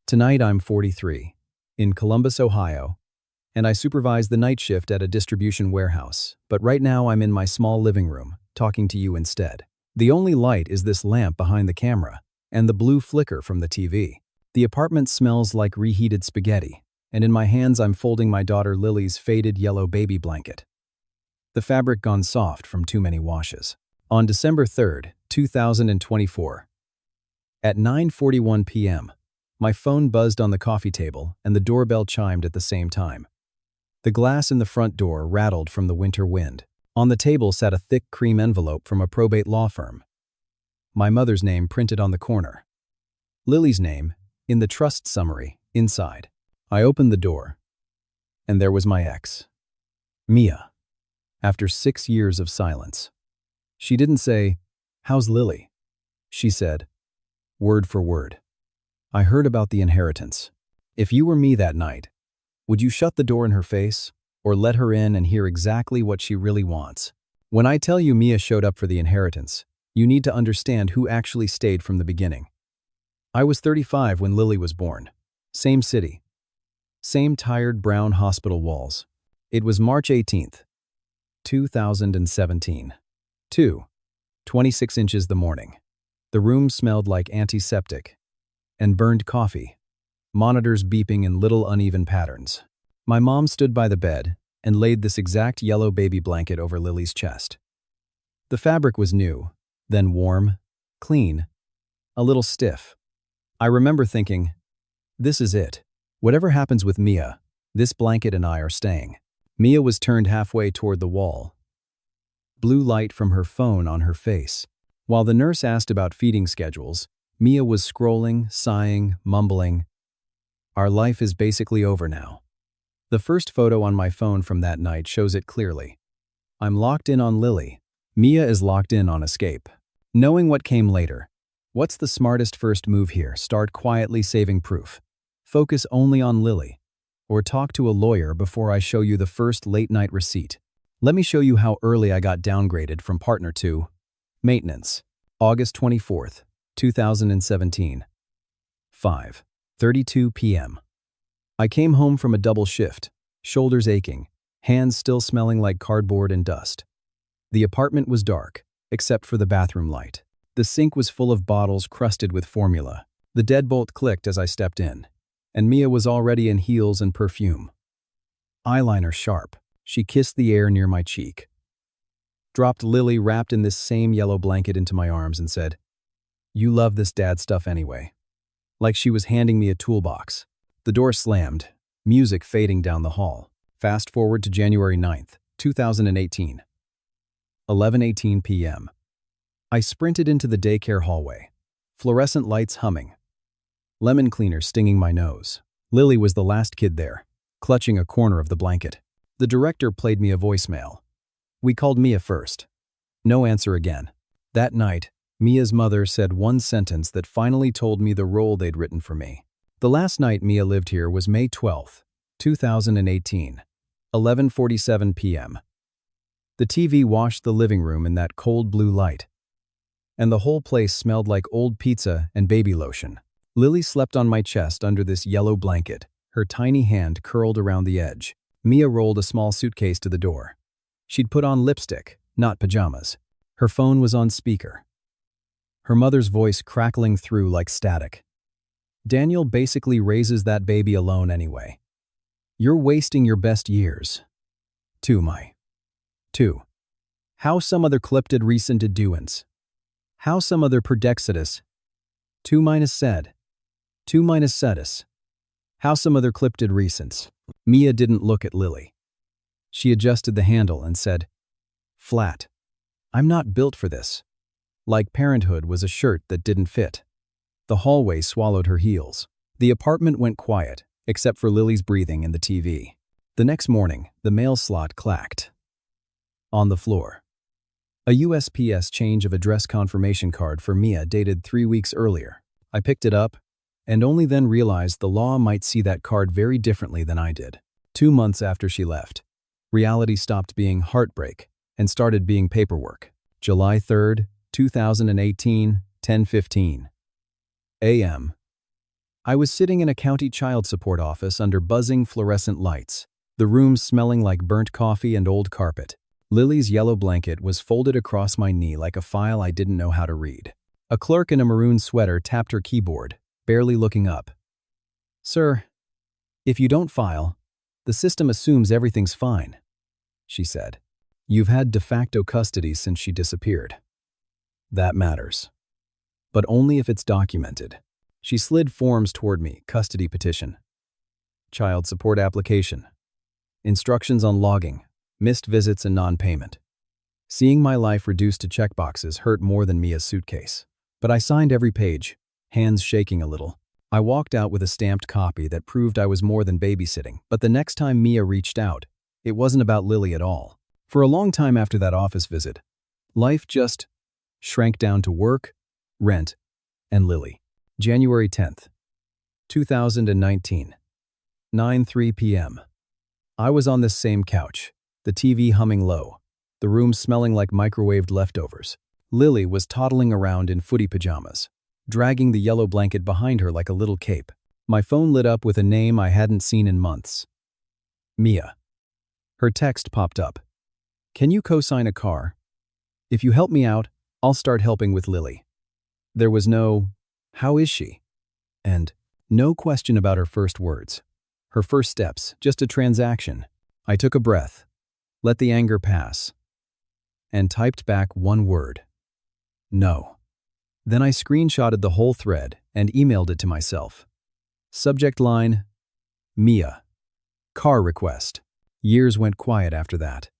Tonight I'm 43, in Columbus, Ohio, and I supervise the night shift at a distribution warehouse, but right now I'm in my small living room, talking to you instead. The only light is this lamp behind the camera, and the blue flicker from the TV. The apartment smells like reheated spaghetti, and in my hands I'm folding my daughter Lily's faded yellow baby blanket. The fabric gone soft from too many washes. On December 3rd, 2024, at 9:41 p.m., my phone buzzed on the coffee table and the doorbell chimed at the same time. The glass in the front door rattled from the winter wind. On the table sat a thick cream envelope from a probate law firm. My mother's name printed on the corner. Lily's name, in the trust summary, inside. I opened the door, and there was my ex, Mia. After 6 years of silence. She didn't say, "How's Lily?" She said, word for word, "I heard about the inheritance. If you were me that night, would you shut the door in her face, or let her in and hear exactly what she really wants?" When I tell you Mia showed up for the inheritance, you need to understand who actually stayed from the beginning. I was 35 when Lily was born. Same city. Same tired brown hospital walls. It was March 18th, 2017. 26 inches the morning. The room smelled like antiseptic and burned coffee, monitors beeping in little uneven patterns. My mom stood by the bed and laid this exact yellow baby blanket over Lily's chest. The fabric was new, then warm, clean, a little stiff. I remember thinking, this is it. Whatever happens with Mia, this blanket and I are staying. Mia was turned halfway toward the wall. Blue light from her phone on her face. While the nurse asked about feeding schedules, Mia was scrolling, sighing, mumbling. Our life is basically over now. The first photo on my phone from that night shows it clearly. I'm locked in on Lily. Mia is locked in on escape. Knowing what came later. What's the smartest first move here? Start quietly saving proof. Focus only on Lily. Or talk to a lawyer before I show you the first late-night receipt. Let me show you how early I got downgraded from partner to maintenance. August 24th, 2017. 5:32 p.m. I came home from a double shift, shoulders aching, hands still smelling like cardboard and dust. The apartment was dark, except for the bathroom light. The sink was full of bottles crusted with formula. The deadbolt clicked as I stepped in, and Mia was already in heels and perfume. Eyeliner sharp, she kissed the air near my cheek. Dropped Lily wrapped in this same yellow blanket into my arms and said, "You love this dad stuff anyway." Like she was handing me a toolbox. The door slammed, music fading down the hall. Fast forward to January 9th, 2018. 11:18 p.m. I sprinted into the daycare hallway. Fluorescent lights humming. Lemon cleaner stinging my nose. Lily was the last kid there, clutching a corner of the blanket. The director played me a voicemail. We called Mia first. No answer again. That night, Mia's mother said one sentence that finally told me the role they'd written for me. The last night Mia lived here was May 12th, 2018, 11:47 p.m. The TV washed the living room in that cold blue light, and the whole place smelled like old pizza and baby lotion. Lily slept on my chest under this yellow blanket, her tiny hand curled around the edge. Mia rolled a small suitcase to the door. She'd put on lipstick, not pajamas. Her phone was on speaker. Her mother's voice crackling through like static. "Daniel basically raises that baby alone anyway. You're wasting your best years." 2. How some other clipted recented doins. How some other perdexidus. 2 said. 2 sedis. How some other clipted recents. Mia didn't look at Lily. She adjusted the handle and said, flat, "I'm not built for this." Like parenthood was a shirt that didn't fit. The hallway swallowed her heels. The apartment went quiet, except for Lily's breathing and the TV. The next morning, the mail slot clacked. On the floor. A USPS change of address confirmation card for Mia dated 3 weeks earlier. I picked it up, and only then realized the law might see that card very differently than I did. 2 months after she left, reality stopped being heartbreak and started being paperwork. July 3rd, 2018, 10:15 a.m. I was sitting in a county child support office under buzzing fluorescent lights, the room smelling like burnt coffee and old carpet. Lily's yellow blanket was folded across my knee like a file I didn't know how to read. A clerk in a maroon sweater tapped her keyboard, barely looking up. "Sir, if you don't file, the system assumes everything's fine," she said. "You've had de facto custody since she disappeared. That matters. But only if it's documented." She slid forms toward me: custody petition, child support application, instructions on logging, missed visits and non-payment. Seeing my life reduced to checkboxes hurt more than Mia's suitcase. But I signed every page, hands shaking a little. I walked out with a stamped copy that proved I was more than babysitting. But the next time Mia reached out, it wasn't about Lily at all. For a long time after that office visit, life just shrank down to work, rent, and Lily. January 10th, 2019, 9:03 p.m. I was on this same couch, the TV humming low, the room smelling like microwaved leftovers. Lily was toddling around in footy pajamas, dragging the yellow blanket behind her like a little cape. My phone lit up with a name I hadn't seen in months. Mia. Her text popped up. "Can you co-sign a car? If you help me out, I'll start helping with Lily." There was no, "How is she?" and no question about her first words. Her first steps, just a transaction. I took a breath, let the anger pass, and typed back one word: "No." Then I screenshotted the whole thread and emailed it to myself. Subject line: Mia. Car request. Years went quiet after that.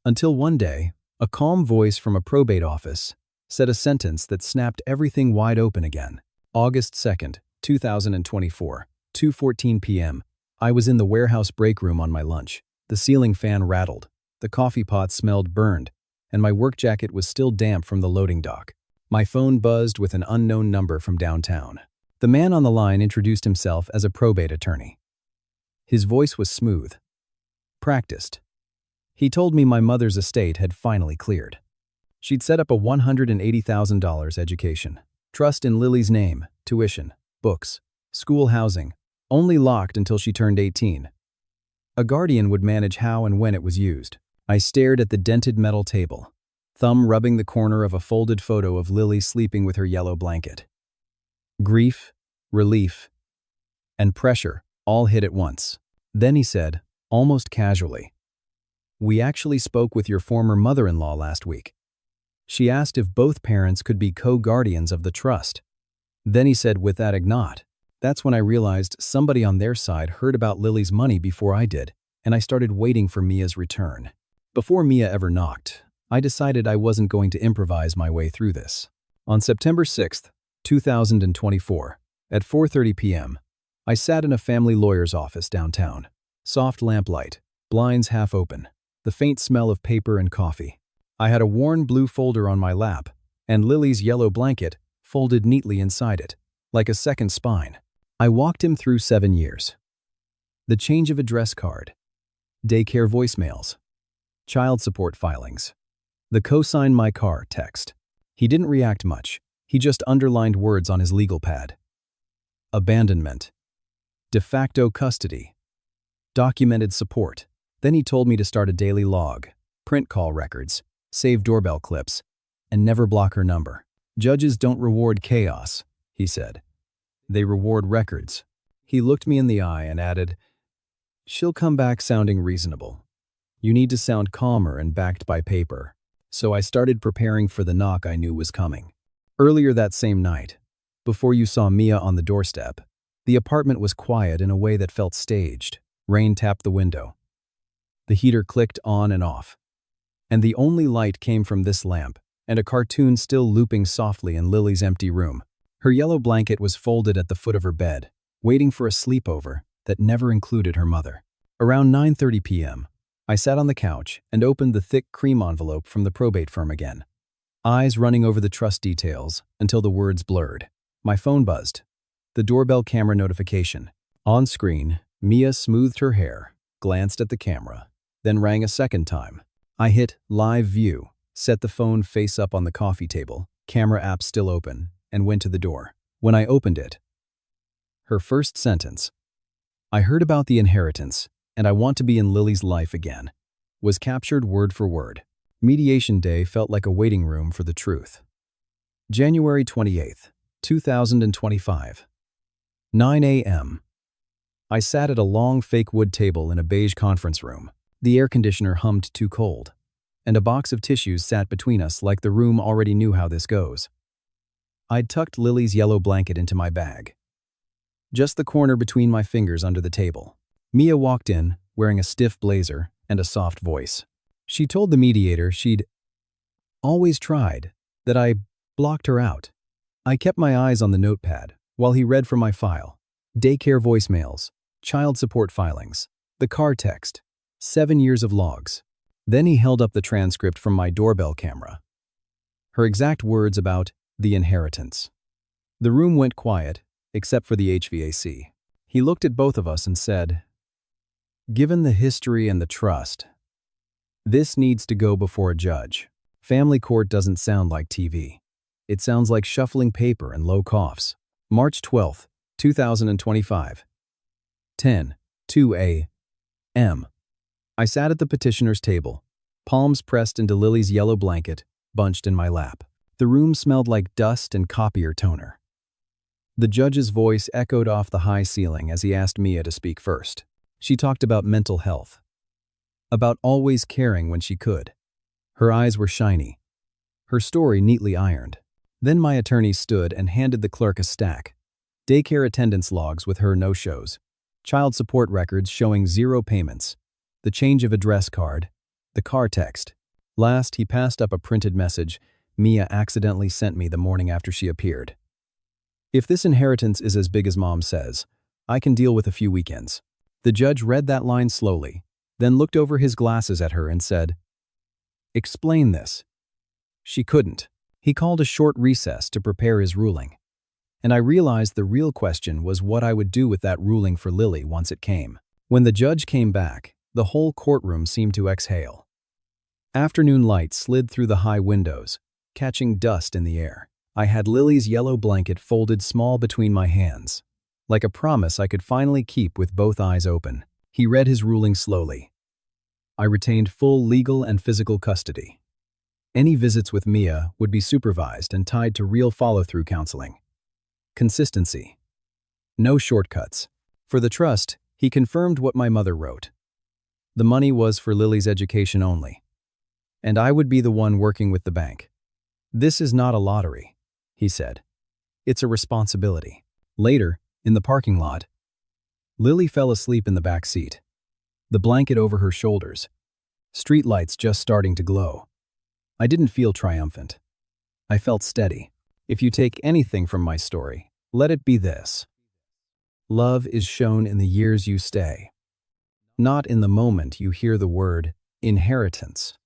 Until one day, a calm voice from a probate office said a sentence that snapped everything wide open again. August 2nd, 2024, 2:14 p.m. I was in the warehouse break room on my lunch. The ceiling fan rattled, the coffee pot smelled burned, and my work jacket was still damp from the loading dock. My phone buzzed with an unknown number from downtown. The man on the line introduced himself as a probate attorney. His voice was smooth, practiced. He told me my mother's estate had finally cleared. She'd set up a $180,000 education, trust in Lily's name, tuition, books, school housing, only locked until she turned 18. A guardian would manage how and when it was used. I stared at the dented metal table, thumb rubbing the corner of a folded photo of Lily sleeping with her yellow blanket. Grief, relief, and pressure all hit at once. Then he said, almost casually, "We actually spoke with your former mother-in-law last week. She asked if both parents could be co-guardians of the trust." Then he said with that ignot. That's when I realized somebody on their side heard about Lily's money before I did, and I started waiting for Mia's return. Before Mia ever knocked, I decided I wasn't going to improvise my way through this. On September 6th, 2024, at 4:30 p.m., I sat in a family lawyer's office downtown. Soft lamplight, blinds half open, the faint smell of paper and coffee. I had a worn blue folder on my lap, and Lily's yellow blanket folded neatly inside it, like a second spine. I walked him through 7 years. The change of address card, daycare voicemails, child support filings, the co-sign my car text. He didn't react much. He just underlined words on his legal pad. Abandonment, de facto custody, documented support. Then he told me to start a daily log, print call records, save doorbell clips, and never block her number. "Judges don't reward chaos," he said. "They reward records." He looked me in the eye and added, "She'll come back sounding reasonable. You need to sound calmer and backed by paper." So I started preparing for the knock I knew was coming. Earlier that same night, before you saw Mia on the doorstep, the apartment was quiet in a way that felt staged. Rain tapped the window. The heater clicked on and off. And the only light came from this lamp, and a cartoon still looping softly in Lily's empty room. Her yellow blanket was folded at the foot of her bed, waiting for a sleepover that never included her mother. Around 9:30 p.m., I sat on the couch and opened the thick cream envelope from the probate firm again, eyes running over the trust details until the words blurred. My phone buzzed. The doorbell camera notification. On screen, Mia smoothed her hair, glanced at the camera, then rang a second time. I hit live view, set the phone face up on the coffee table, camera app still open, and went to the door. When I opened it, Her first sentence, "I heard about the inheritance, and I want to be in Lily's life again," was captured word for word. Mediation day felt like a waiting room for the truth. January 28th, 2025. 9 a.m. I sat at a long fake wood table in a beige conference room. The air conditioner hummed too cold, and a box of tissues sat between us like the room already knew how this goes. I'd tucked Lily's yellow blanket into my bag, just the corner between my fingers under the table. Mia walked in, wearing a stiff blazer and a soft voice. She told the mediator she'd always tried, that I blocked her out. I kept my eyes on the notepad while he read from my file. Daycare voicemails, child support filings, the car text, 7 years of logs. Then he held up the transcript from my doorbell camera. Her exact words about the inheritance. The room went quiet, except for the HVAC. He looked at both of us and said, "Given the history and the trust, this needs to go before a judge. Family court doesn't sound like TV. It sounds like shuffling paper and low coughs." March 12th, 2025. 10:02 a.m. I sat at the petitioner's table, palms pressed into Lily's yellow blanket, bunched in my lap. The room smelled like dust and copier toner. The judge's voice echoed off the high ceiling as he asked Mia to speak first. She talked about mental health, about always caring when she could. Her eyes were shiny, her story neatly ironed. Then my attorney stood and handed the clerk a stack. Daycare attendance logs with her no-shows, child support records showing 0 payments, the change of address card, the car text. Last, he passed up a printed message Mia accidentally sent me the morning after she appeared. "If this inheritance is as big as Mom says, I can deal with a few weekends." The judge read that line slowly, then looked over his glasses at her and said, "Explain this." She couldn't. He called a short recess to prepare his ruling. And I realized the real question was what I would do with that ruling for Lily once it came. When the judge came back, the whole courtroom seemed to exhale. Afternoon light slid through the high windows, catching dust in the air. I had Lily's yellow blanket folded small between my hands, like a promise I could finally keep with both eyes open. He read his ruling slowly. I retained full legal and physical custody. Any visits with Mia would be supervised and tied to real follow-through counseling. Consistency. No shortcuts. For the trust, he confirmed what my mother wrote. The money was for Lily's education only, and I would be the one working with the bank. "This is not a lottery," he said. "It's a responsibility." Later, in the parking lot, Lily fell asleep in the back seat, the blanket over her shoulders, streetlights just starting to glow. I didn't feel triumphant. I felt steady. If you take anything from my story, let it be this. Love is shown in the years you stay, not in the moment you hear the word inheritance.